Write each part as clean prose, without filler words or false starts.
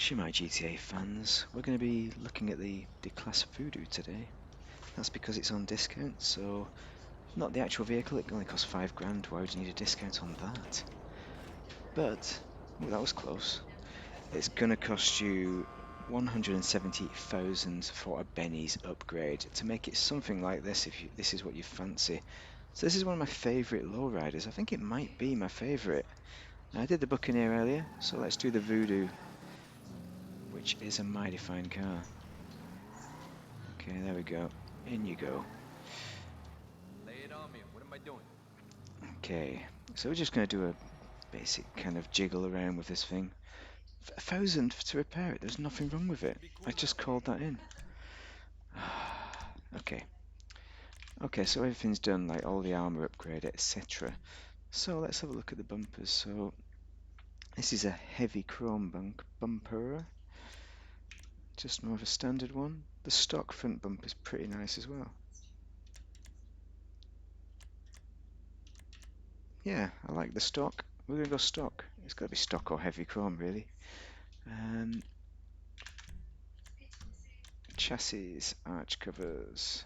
Shimai GTA fans, we're going to be looking at the D-Class Voodoo today. That's because it's on discount, so not the actual vehicle, it only costs £5 grand, why would you need a discount on that? But, oh, that was close. It's going to cost you 170,000 for a Benny's upgrade to make it something like this if this is what you fancy. So this is one of my favourite lowriders, I think it might be my favourite. I did the Buccaneer earlier, so let's do the Voodoo, which is a mighty fine car. Okay, there we go. In you go. Lay it on me. What am I doing? Okay, so we're just going to do a basic kind of jiggle around with this thing. 1,000 to repair it, there's nothing wrong with it. Be cool I now. just called that in. Okay. Okay, so everything's done, like all the armor upgrade, etc. So let's have a look at the bumpers. So this is a heavy chrome bumper, just more of a standard one. The stock front bumper is pretty nice as well. Yeah, I like the stock. We're gonna go stock. It's got to be stock or heavy chrome, really. Um, Chassis, arch covers.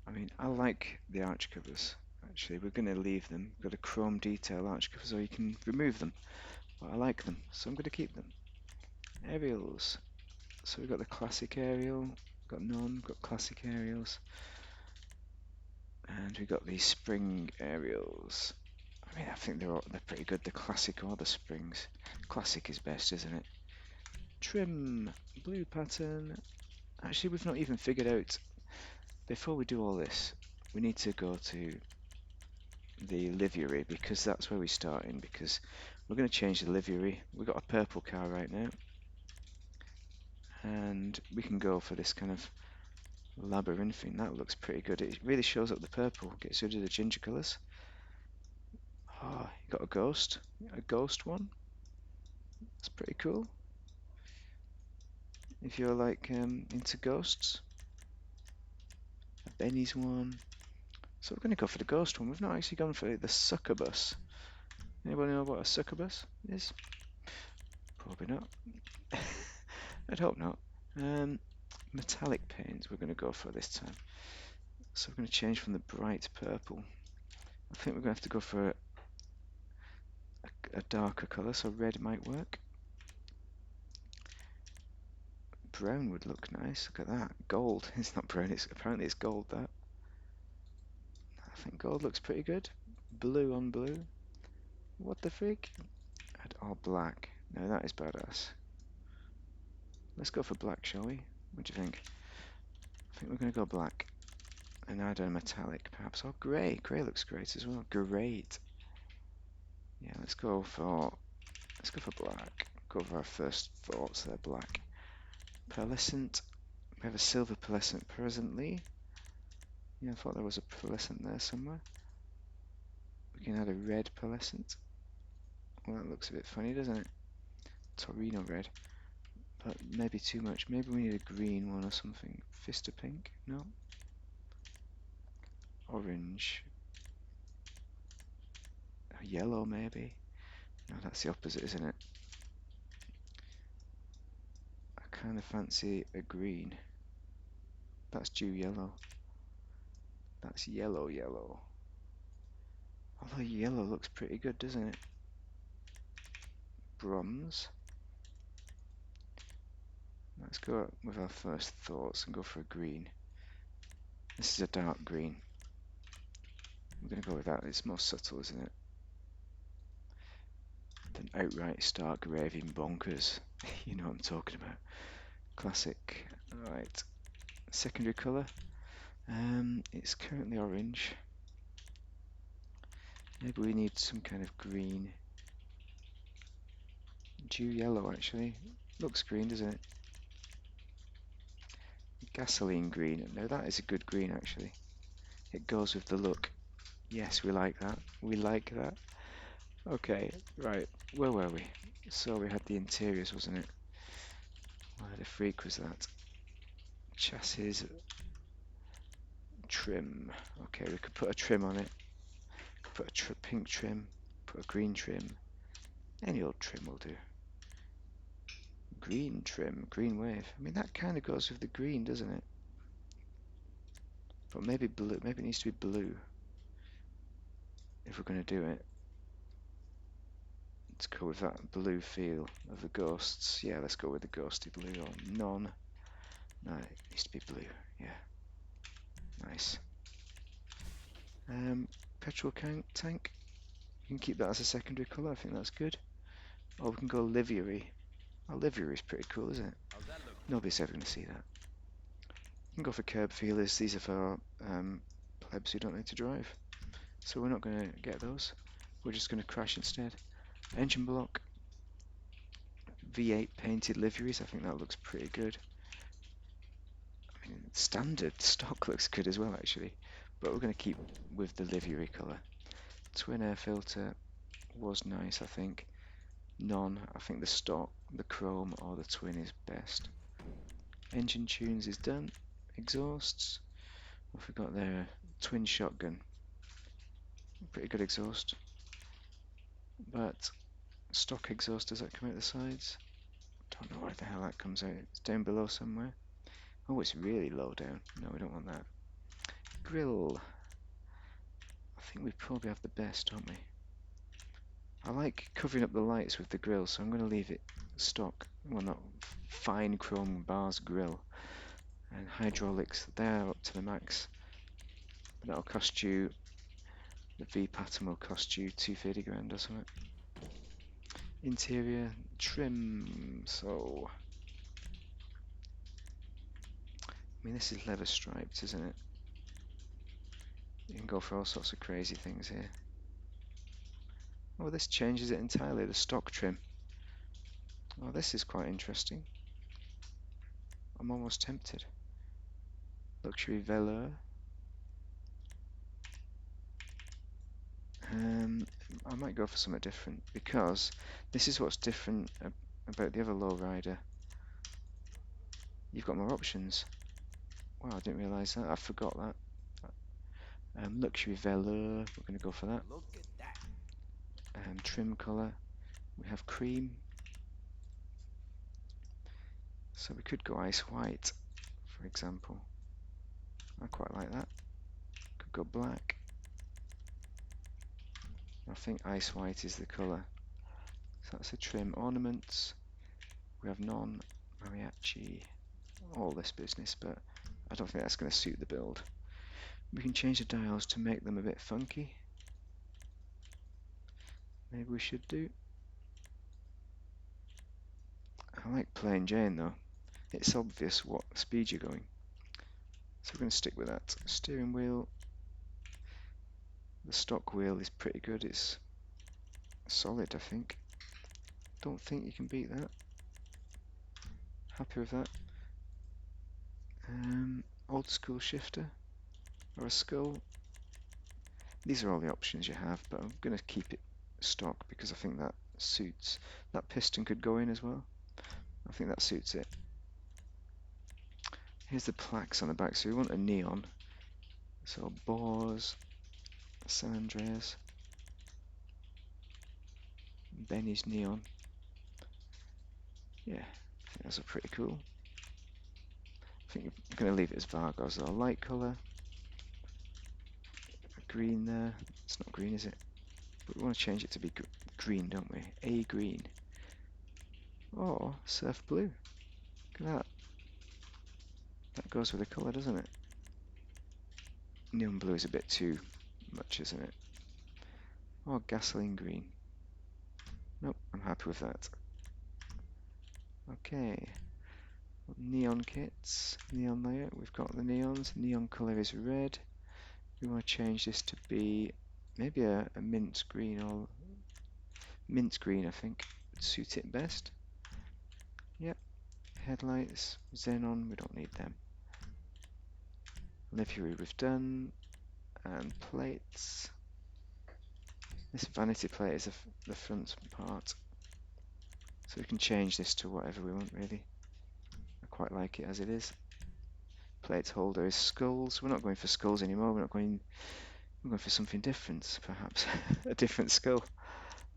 I mean, I like the arch covers. Actually, we're going to leave them. We've got a chrome detail arch covers, or you can remove them. But I like them, so I'm going to keep them. Aerials. So we've got the classic aerial, got none, got classic aerials, and we've got the spring aerials. I mean, I think they're pretty good. The classic or the springs. Classic is best, isn't it? Trim, blue pattern. Actually, we've not even figured out. Before we do all this, we need to go to the livery because that's where we start in, because we're going to change the livery. We've got a purple car right now, and we can go for this kind of labyrinthine. That looks pretty good. It really shows up the purple, gets rid of the ginger colours. Oh, you got a ghost one. That's pretty cool. If you're like into ghosts, a Benny's one. So we're going to go for the ghost one. We've not actually gone for the succubus. Anybody know what a succubus is? Probably not. I'd hope not. Metallic paints we're going to go for this time. So we're going to change from the bright purple. I think we're going to have to go for a darker colour, so red might work. Brown would look nice. Look at that. Gold. It's not brown. Apparently it's gold. That. I think gold looks pretty good. Blue on blue. What the frig? Oh, black. No, that is badass. Let's go for black, shall we? What do you think? I think we're going to go black. And add a metallic, perhaps. Oh, grey. Grey looks great as well. Great. Yeah, let's go for black. Go over our first thoughts there. Black. Pearlescent. We have a silver pearlescent presently. Yeah, I thought there was a pearlescent there somewhere. We can add a red pearlescent. Well, that looks a bit funny, doesn't it? Torino red. But maybe too much. Maybe we need a green one or something. Fister pink? No. Orange. A yellow maybe? No, that's the opposite, isn't it? I kind of fancy a green. That's dew yellow. That's yellow yellow. Although yellow looks pretty good, doesn't it? Bronze. Let's go with our first thoughts and go for a green. This is a dark green. I'm going to go with that. It's more subtle, isn't it? Than outright stark raving bonkers. You know what I'm talking about. Classic. Alright. Secondary colour. It's currently orange. Maybe we need some kind of green. Dew yellow, actually. Looks green, doesn't it? Gasoline green. No, that is a good green, actually. It goes with the look. Yes, we like that. We like that. Okay, right. Where were we? So we had the interiors, wasn't it? Where the freak was that? Chassis trim. Okay, we could put a trim on it. Put a pink trim. Put a green trim. Any old trim will do. Green trim, green wave. I mean, that kind of goes with the green, doesn't it? But maybe blue. Maybe it needs to be blue if we're going to do it. Let's go with that blue feel of the ghosts. Yeah, let's go with the ghosty blue or non. No, it needs to be blue. Yeah, nice. Petrol tank. You can keep that as a secondary colour. I think that's good. Or we can go livery. Oh, livery is pretty cool, isn't it? How's that look? Nobody's ever going to see that. You can go for curb feelers. These are for plebs who don't need to drive. So we're not going to get those. We're just going to crash instead. Engine block. V8 painted liveries. I think that looks pretty good. I mean, standard stock looks good as well, actually. But we're going to keep with the livery colour. Twin air filter was nice, I think. None. I think the stock, the chrome or the twin is best. Engine tunes is done. Exhausts. What have we got there? Twin shotgun. Pretty good exhaust. But stock exhaust, does that come out the sides? Don't know where the hell that comes out. It's down below somewhere. Oh, it's really low down. No, we don't want that. Grill. I think we probably have the best, don't we? I like covering up the lights with the grill, so I'm going to leave it stock. Well, not fine chrome bars grill. And hydraulics, they're up to the max. That'll cost you, the V pattern will cost you 250 grand or something. Interior trim, so I mean, this is leather striped, isn't it? You can go for all sorts of crazy things here. Oh, this changes it entirely, the stock trim. Oh, this is quite interesting. I'm almost tempted. Luxury velour. I might go for something different because this is what's different about the other lowrider. You've got more options. Wow, I didn't realise that. I forgot that. Luxury velour. We're going to go for that. Look at that. Trim colour. We have cream. So we could go ice white, for example. I quite like that. Could go black. I think ice white is the colour. So that's a trim. Ornaments. We have non-mariachi. All this business, but I don't think that's going to suit the build. We can change the dials to make them a bit funky. Maybe we should do. I like plain Jane though. It's obvious what speed you're going. So we're going to stick with that. Steering wheel. The stock wheel is pretty good. It's solid, I think. Don't think you can beat that. Happy with that. Old school shifter or a skull. These are all the options you have, but I'm going to keep it stock because I think that suits. That piston could go in as well. I think that suits it. Here's the plaques on the back. So we want a neon. So Boars, San Andreas, Benny's neon. Yeah, I think those are pretty cool. I think I'm going to leave it as Vargos. A light colour. Green there. It's not green, is it? But we want to change it to be green, don't we? A green. Or surf blue. Look at that. That goes with the colour, doesn't it? Neon blue is a bit too much, isn't it? Or gasoline green. Nope, I'm happy with that. Okay. Neon kits. Neon layer. We've got the neons. Neon colour is red. We want to change this to be maybe a mint green or mint green, I think would suit it best. Yep. Headlights. Xenon, we don't need them. Livery we've done. And plates. This vanity plate is the front part. So we can change this to whatever we want, really. I quite like it as it is. Plate holder is skulls. We're not going for skulls anymore. We're going for something different, perhaps. A different skull.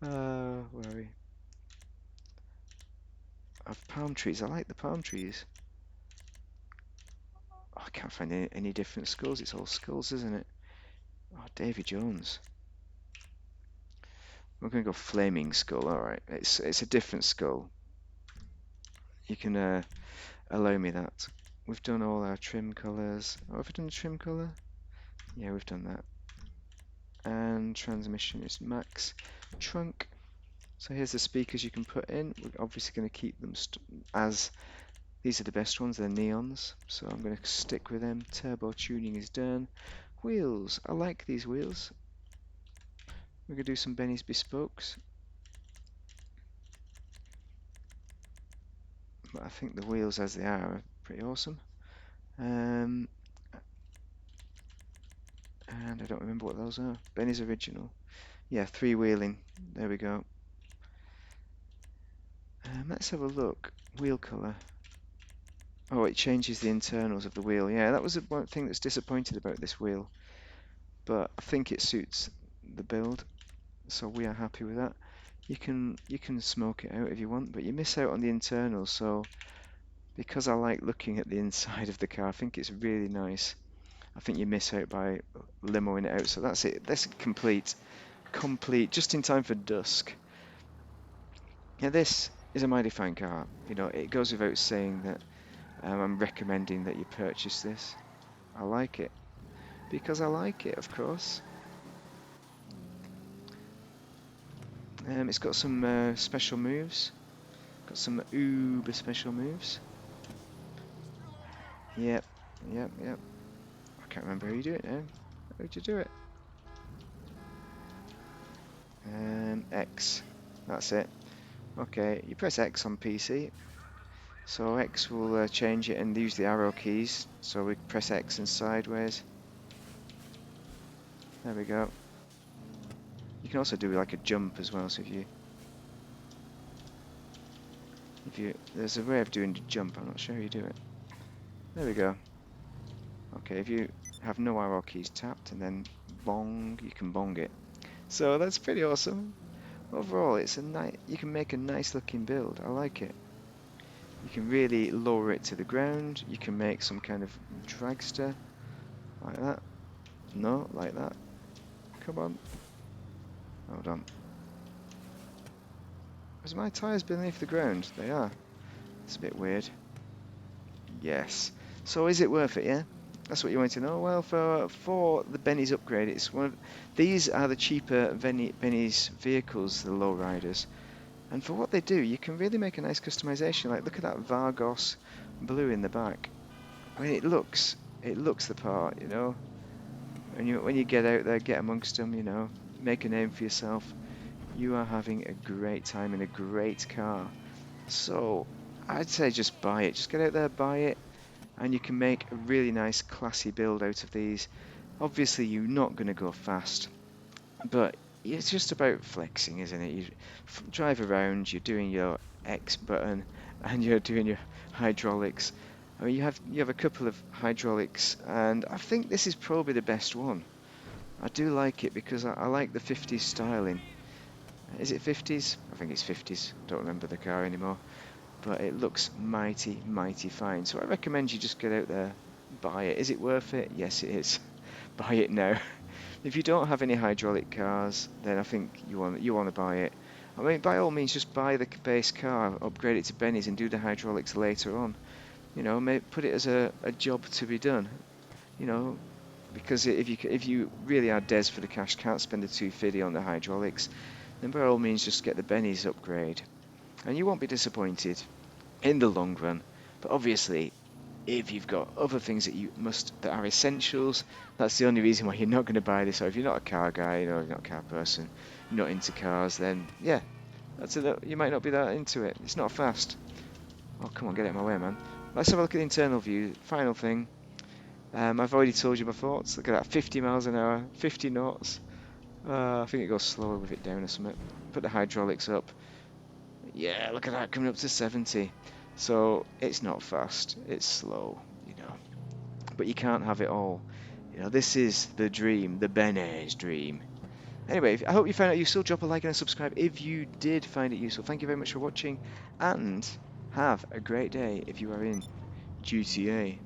Where are we? of palm trees. I like the palm trees. Oh, I can't find any different skulls. It's all skulls, isn't it? Oh, Davy Jones. We're going to go flaming skull. All right, it's a different skull. You can allow me that. We've done all our trim colours. Oh, have we done the trim colour? Yeah, we've done that. And transmission is max. Trunk. So here's the speakers you can put in. We're obviously going to keep them as these are the best ones. They're neons, so I'm going to stick with them. Turbo tuning is done. Wheels. I like these wheels. We're going to do some Benny's Bespokes. But I think the wheels as they are pretty awesome. And I don't remember what those are. Benny's original. Yeah, three-wheeling. There we go. Let's have a look. Wheel colour. Oh, it changes the internals of the wheel. Yeah, that was one thing that's disappointed about this wheel. But I think it suits the build, so we are happy with that. You can smoke it out if you want, but you miss out on the internals. So because I like looking at the inside of the car, I think it's really nice. I think you miss out by limoing it out. So that's it. That's complete, just in time for dusk. Yeah, this is a mighty fine car. You know, it goes without saying that I'm recommending that you purchase this. I like it because I like it, of course. It's got some special moves. Got some uber special moves. Yep, yep. I can't remember how you do it now. How'd you do it? X. That's it. Okay, you press X on PC. So X will change it and use the arrow keys. So we press X and sideways. There we go. You can also do like a jump as well. So there's a way of doing the jump. I'm not sure how you do it. There we go. Okay, if you have no arrow keys tapped and then bong, you can bong it. So that's pretty awesome. Overall, it's you can make a nice looking build. I like it. You can really lower it to the ground. You can make some kind of dragster like that. No, like that. Come on. Hold on. Is my tyres beneath the ground? They are. It's a bit weird. Yes. So is it worth it? Yeah. That's what you want to know. Well, for the Benny's upgrade, it's these are the cheaper Benny's vehicles, the lowriders. And for what they do, you can really make a nice customization. Like, look at that Vargos blue in the back. I mean, it looks the part, you know. When you get out there, get amongst them, you know, make a name for yourself. You are having a great time in a great car. So, I'd say just buy it. Just get out there, buy it, and you can make a really nice, classy build out of these. Obviously, you're not going to go fast, but it's just about flexing, isn't it? You drive around, you're doing your X button, and you're doing your hydraulics. I mean, you have a couple of hydraulics, and I think this is probably the best one. I do like it because I like the 50s styling. Is it 50s? I think it's 50s. Don't remember the car anymore. But it looks mighty, mighty fine. So I recommend you just get out there, buy it. Is it worth it? Yes, it is. Buy it now. If you don't have any hydraulic cars, then I think you want to buy it. I mean, by all means, just buy the base car, upgrade it to Benny's, and do the hydraulics later on. You know, put it as a job to be done. You know, because if you really are des for the cash, can't spend the 250 on the hydraulics, then by all means just get the Benny's upgrade, and you won't be disappointed in the long run. But obviously, if you've got other things that are essentials, that's the only reason why you're not going to buy this. Or if you're not a car guy, you know, you're not a car person, you're not into cars, then yeah, you might not be that into it. It's not fast. Oh, come on, get out of my way, man. Let's have a look at the internal view. Final thing. I've already told you my thoughts. Look at that, 50 miles an hour, 50 knots. I think it goes slower with it down or something. Put the hydraulics up. Yeah, look at that, coming up to 70. So it's not fast, it's slow, you know. But you can't have it all. You know, this is the dream, the Benny's dream. Anyway, I hope you found it useful. Drop a like and a subscribe if you did find it useful. Thank you very much for watching, and Have a great day if you are in GTA.